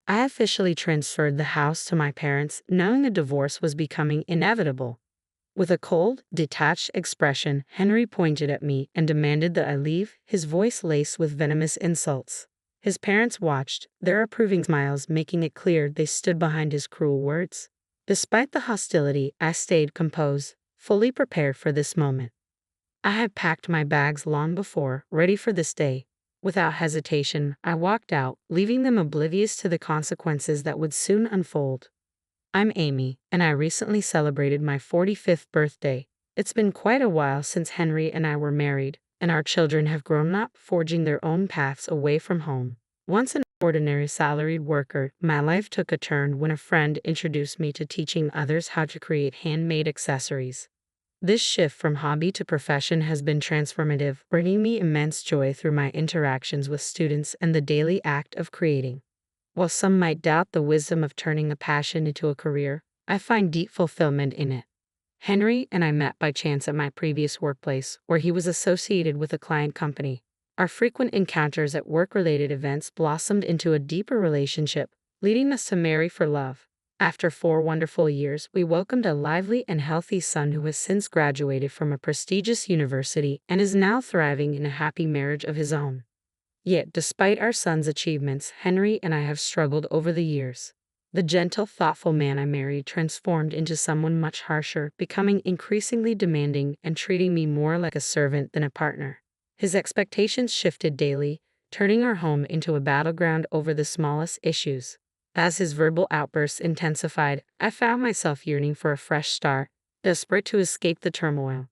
I officially transferred the house to my parents, knowing a divorce was becoming inevitable. With a cold, detached expression, Henry pointed at me and demanded that I leave, his voice laced with venomous insults. His parents watched, their approving smiles making it clear they stood behind his cruel words. Despite the hostility, I stayed composed, fully prepared for this moment. I had packed my bags long before, ready for this day. Without hesitation, I walked out, leaving them oblivious to the consequences that would soon unfold. I'm Amy, and I recently celebrated my 45th birthday. It's been quite a while since Henry and I were married, and our children have grown up, forging their own paths away from home. Once an ordinary salaried worker, my life took a turn when a friend introduced me to teaching others how to create handmade accessories. This shift from hobby to profession has been transformative, bringing me immense joy through my interactions with students and the daily act of creating. While some might doubt the wisdom of turning a passion into a career, I find deep fulfillment in it. Henry and I met by chance at my previous workplace, where he was associated with a client company. Our frequent encounters at work-related events blossomed into a deeper relationship, leading us to marry for love. After 4 wonderful years, we welcomed a lively and healthy son who has since graduated from a prestigious university and is now thriving in a happy marriage of his own. Yet, despite our son's achievements, Henry and I have struggled over the years. The gentle, thoughtful man I married transformed into someone much harsher, becoming increasingly demanding and treating me more like a servant than a partner. His expectations shifted daily, turning our home into a battleground over the smallest issues. As his verbal outbursts intensified, I found myself yearning for a fresh start, desperate to escape the turmoil.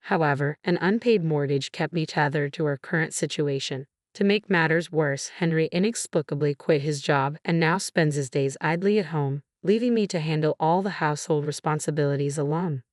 However, an unpaid mortgage kept me tethered to our current situation. To make matters worse, Henry inexplicably quit his job and now spends his days idly at home, leaving me to handle all the household responsibilities alone.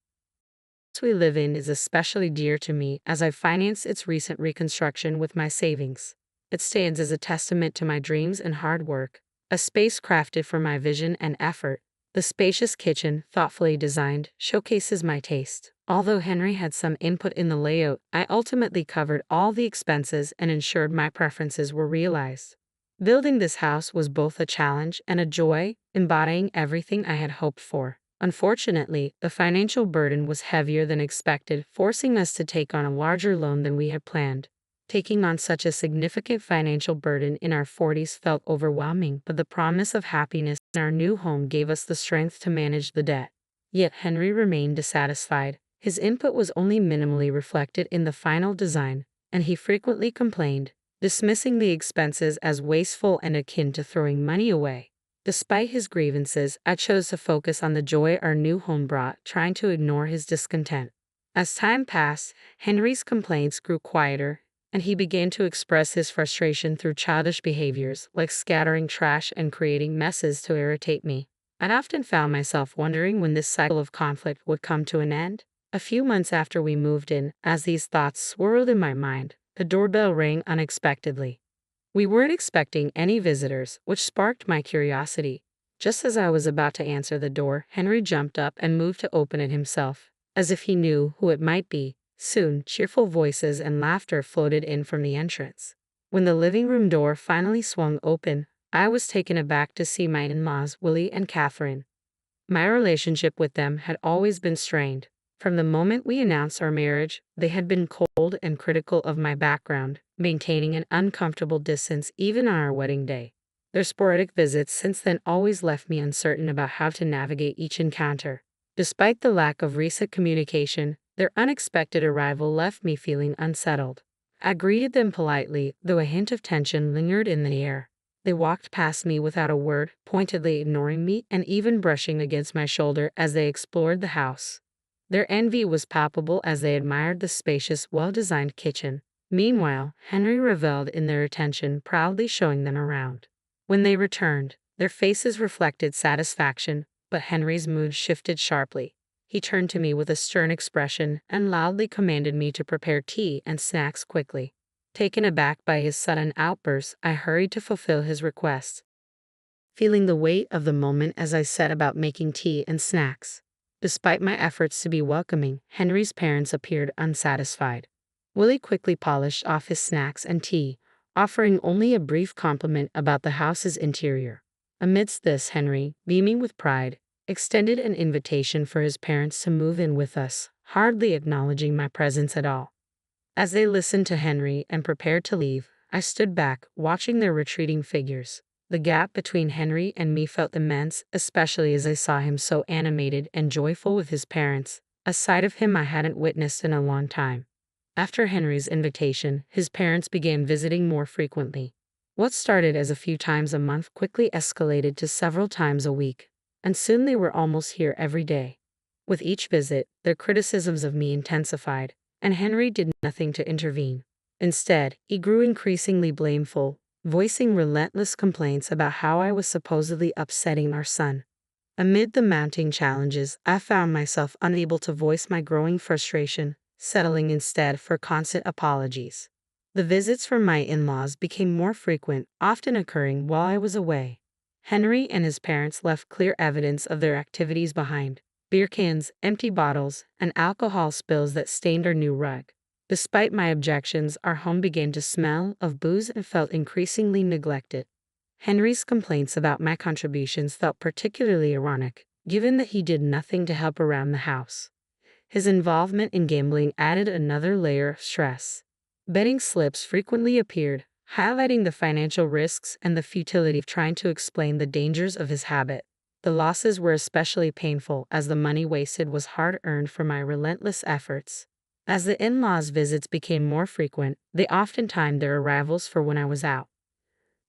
The house we live in is especially dear to me as I financed its recent reconstruction with my savings. It stands as a testament to my dreams and hard work, a space crafted for my vision and effort. The spacious kitchen, thoughtfully designed, showcases my taste. Although Henry had some input in the layout, I ultimately covered all the expenses and ensured my preferences were realized. Building this house was both a challenge and a joy, embodying everything I had hoped for. Unfortunately, the financial burden was heavier than expected, forcing us to take on a larger loan than we had planned. Taking on such a significant financial burden in our 40s felt overwhelming, but the promise of happiness in our new home gave us the strength to manage the debt. Yet Henry remained dissatisfied. His input was only minimally reflected in the final design, and he frequently complained, dismissing the expenses as wasteful and akin to throwing money away. Despite his grievances, I chose to focus on the joy our new home brought, trying to ignore his discontent. As time passed, Henry's complaints grew quieter, and he began to express his frustration through childish behaviors, like scattering trash and creating messes to irritate me. I'd often found myself wondering when this cycle of conflict would come to an end. A few months after we moved in, as these thoughts swirled in my mind, the doorbell rang unexpectedly. We weren't expecting any visitors, which sparked my curiosity. Just as I was about to answer the door, Henry jumped up and moved to open it himself, as if he knew who it might be. Soon, cheerful voices and laughter floated in from the entrance. When the living room door finally swung open, I was taken aback to see my in-laws, Willie and Catherine. My relationship with them had always been strained. From the moment we announced our marriage, they had been cold and critical of my background, maintaining an uncomfortable distance even on our wedding day. Their sporadic visits since then always left me uncertain about how to navigate each encounter. Despite the lack of recent communication, their unexpected arrival left me feeling unsettled. I greeted them politely, though a hint of tension lingered in the air. They walked past me without a word, pointedly ignoring me and even brushing against my shoulder as they explored the house. Their envy was palpable as they admired the spacious, well-designed kitchen. Meanwhile, Henry reveled in their attention, proudly showing them around. When they returned, their faces reflected satisfaction, but Henry's mood shifted sharply. He turned to me with a stern expression and loudly commanded me to prepare tea and snacks quickly. Taken aback by his sudden outburst, I hurried to fulfill his request, feeling the weight of the moment as I set about making tea and snacks. Despite my efforts to be welcoming, Henry's parents appeared unsatisfied. Willie quickly polished off his snacks and tea, offering only a brief compliment about the house's interior. Amidst this, Henry, beaming with pride, extended an invitation for his parents to move in with us, hardly acknowledging my presence at all. As they listened to Henry and prepared to leave, I stood back, watching their retreating figures. The gap between Henry and me felt immense, especially as I saw him so animated and joyful with his parents, a side of him I hadn't witnessed in a long time. After Henry's invitation, his parents began visiting more frequently. What started as a few times a month quickly escalated to several times a week, and soon they were almost here every day. With each visit, their criticisms of me intensified, and Henry did nothing to intervene. Instead, he grew increasingly blameful, voicing relentless complaints about how I was supposedly upsetting our son. Amid the mounting challenges, I found myself unable to voice my growing frustration, settling instead for constant apologies. The visits from my in-laws became more frequent, often occurring while I was away. Henry and his parents left clear evidence of their activities behind: beer cans, empty bottles, and alcohol spills that stained our new rug. Despite my objections, our home began to smell of booze and felt increasingly neglected. Henry's complaints about my contributions felt particularly ironic, given that he did nothing to help around the house. His involvement in gambling added another layer of stress. Betting slips frequently appeared, highlighting the financial risks and the futility of trying to explain the dangers of his habit. The losses were especially painful as the money wasted was hard-earned from my relentless efforts. As the in-laws' visits became more frequent, they often timed their arrivals for when I was out.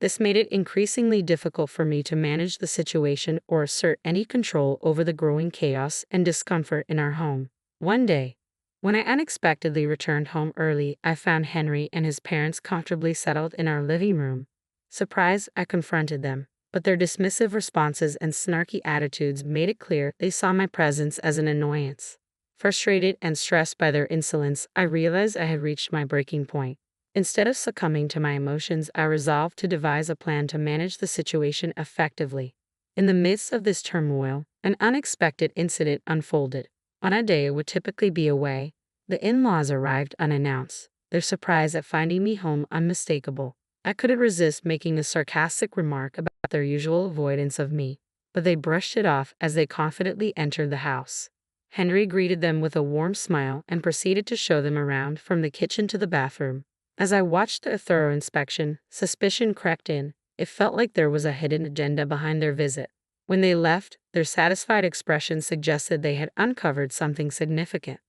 This made it increasingly difficult for me to manage the situation or assert any control over the growing chaos and discomfort in our home. One day, when I unexpectedly returned home early, I found Henry and his parents comfortably settled in our living room. Surprised, I confronted them, but their dismissive responses and snarky attitudes made it clear they saw my presence as an annoyance. Frustrated and stressed by their insolence, I realized I had reached my breaking point. Instead of succumbing to my emotions, I resolved to devise a plan to manage the situation effectively. In the midst of this turmoil, an unexpected incident unfolded. On a day I would typically be away, the in-laws arrived unannounced, their surprise at finding me home unmistakable. I couldn't resist making a sarcastic remark about their usual avoidance of me, but they brushed it off as they confidently entered the house. Henry greeted them with a warm smile and proceeded to show them around from the kitchen to the bathroom. As I watched their thorough inspection, suspicion crept in. It felt like there was a hidden agenda behind their visit. When they left, their satisfied expression suggested they had uncovered something significant.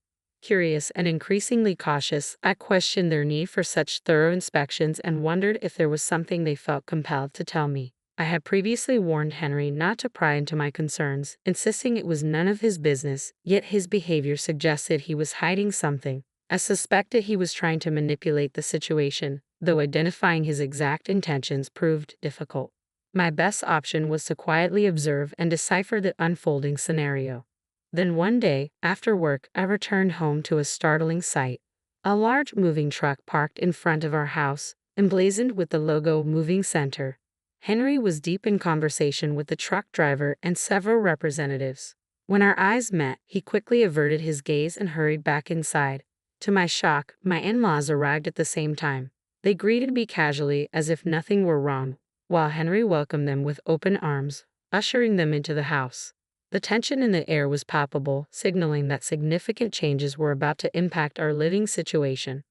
Curious and increasingly cautious, I questioned their need for such thorough inspections and wondered if there was something they felt compelled to tell me. I had previously warned Henry not to pry into my concerns, insisting it was none of his business, yet his behavior suggested he was hiding something. I suspected he was trying to manipulate the situation, though identifying his exact intentions proved difficult. My best option was to quietly observe and decipher the unfolding scenario. Then one day, after work, I returned home to a startling sight. A large moving truck parked in front of our house, emblazoned with the logo Moving Center. Henry was deep in conversation with the truck driver and several representatives. When our eyes met, he quickly averted his gaze and hurried back inside. To my shock, my in-laws arrived at the same time. They greeted me casually as if nothing were wrong, while Henry welcomed them with open arms, ushering them into the house. The tension in the air was palpable, signaling that significant changes were about to impact our living situation.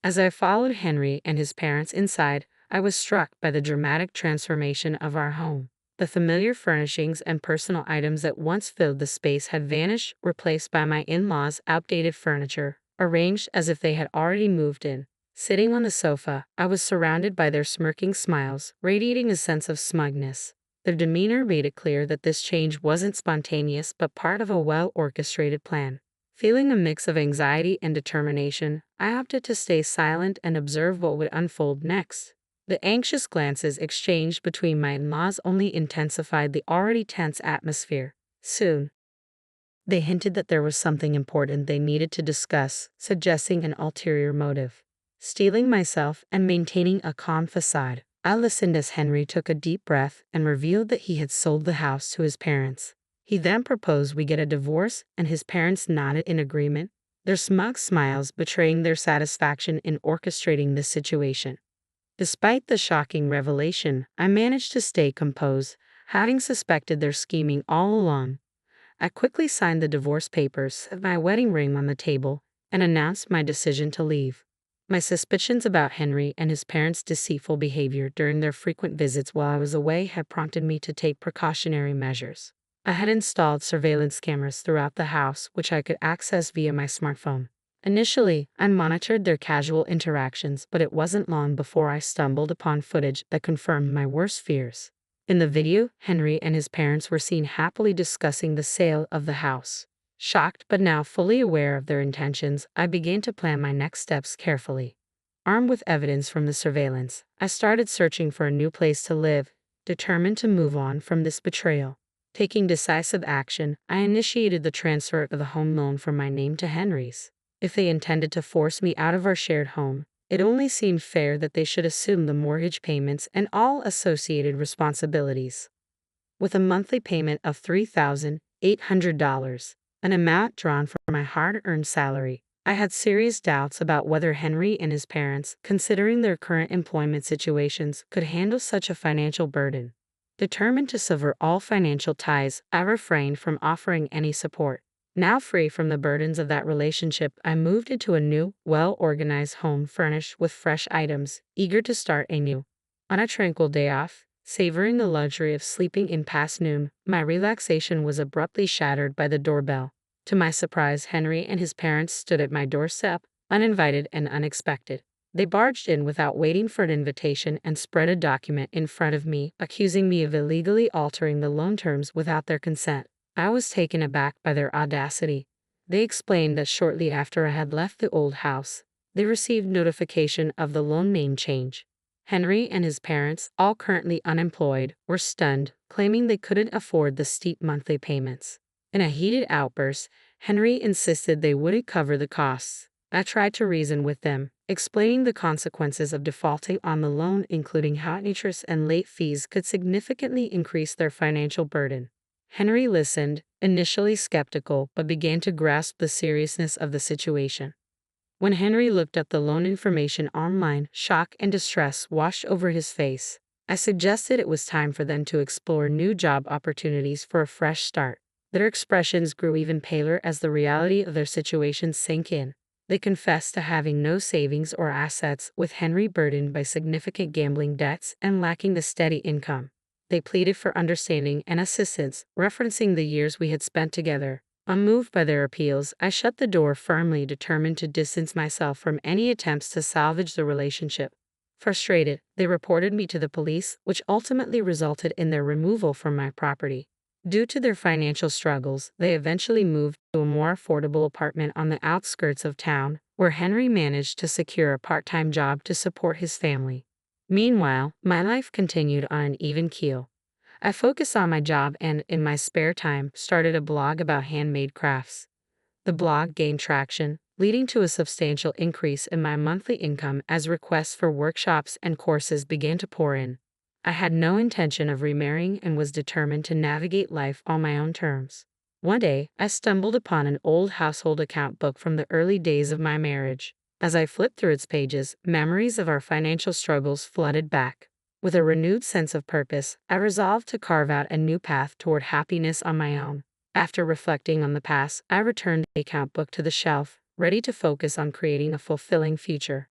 As I followed Henry and his parents inside, I was struck by the dramatic transformation of our home. The familiar furnishings and personal items that once filled the space had vanished, replaced by my in-laws' outdated furniture, arranged as if they had already moved in. Sitting on the sofa, I was surrounded by their smirking smiles, radiating a sense of smugness. Their demeanor made it clear that this change wasn't spontaneous but part of a well-orchestrated plan. Feeling a mix of anxiety and determination, I opted to stay silent and observe what would unfold next. The anxious glances exchanged between my in-laws only intensified the already tense atmosphere. Soon, they hinted that there was something important they needed to discuss, suggesting an ulterior motive. Steeling myself and maintaining a calm facade, I listened as Henry took a deep breath and revealed that he had sold the house to his parents. He then proposed we get a divorce, and his parents nodded in agreement, their smug smiles betraying their satisfaction in orchestrating this situation. Despite the shocking revelation, I managed to stay composed, having suspected their scheming all along. I quickly signed the divorce papers, set my wedding ring on the table, and announced my decision to leave. My suspicions about Henry and his parents' deceitful behavior during their frequent visits while I was away had prompted me to take precautionary measures. I had installed surveillance cameras throughout the house, which I could access via my smartphone. Initially, I monitored their casual interactions, but it wasn't long before I stumbled upon footage that confirmed my worst fears. In the video, Henry and his parents were seen happily discussing the sale of the house. Shocked but now fully aware of their intentions, I began to plan my next steps carefully. Armed with evidence from the surveillance, I started searching for a new place to live, determined to move on from this betrayal. Taking decisive action, I initiated the transfer of the home loan from my name to Henry's. If they intended to force me out of our shared home, it only seemed fair that they should assume the mortgage payments and all associated responsibilities. With a monthly payment of $3,800, an amount drawn from my hard-earned salary, I had serious doubts about whether Henry and his parents, considering their current employment situations, could handle such a financial burden. Determined to sever all financial ties, I refrained from offering any support. Now free from the burdens of that relationship, I moved into a new, well-organized home furnished with fresh items, eager to start anew. On a tranquil day off, savoring the luxury of sleeping in past noon, my relaxation was abruptly shattered by the doorbell. To my surprise, Henry and his parents stood at my doorstep, uninvited and unexpected. They barged in without waiting for an invitation and spread a document in front of me, accusing me of illegally altering the loan terms without their consent. I was taken aback by their audacity. They explained that shortly after I had left the old house, they received notification of the loan name change. Henry and his parents, all currently unemployed, were stunned, claiming they couldn't afford the steep monthly payments. In a heated outburst, Henry insisted they wouldn't cover the costs. I tried to reason with them, explaining the consequences of defaulting on the loan, including how interest and late fees could significantly increase their financial burden. Henry listened, initially skeptical, but began to grasp the seriousness of the situation. When Henry looked up the loan information online, shock and distress washed over his face. I suggested it was time for them to explore new job opportunities for a fresh start. Their expressions grew even paler as the reality of their situation sank in. They confessed to having no savings or assets, with Henry burdened by significant gambling debts and lacking the steady income. They pleaded for understanding and assistance, referencing the years we had spent together. Unmoved by their appeals, I shut the door firmly, determined to distance myself from any attempts to salvage the relationship. Frustrated, they reported me to the police, which ultimately resulted in their removal from my property. Due to their financial struggles, they eventually moved to a more affordable apartment on the outskirts of town, where Henry managed to secure a part-time job to support his family. Meanwhile, my life continued on an even keel. I focused on my job and, in my spare time, started a blog about handmade crafts. The blog gained traction, leading to a substantial increase in my monthly income as requests for workshops and courses began to pour in. I had no intention of remarrying and was determined to navigate life on my own terms. One day, I stumbled upon an old household account book from the early days of my marriage. As I flipped through its pages, memories of our financial struggles flooded back. With a renewed sense of purpose, I resolved to carve out a new path toward happiness on my own. After reflecting on the past, I returned the account book to the shelf, ready to focus on creating a fulfilling future.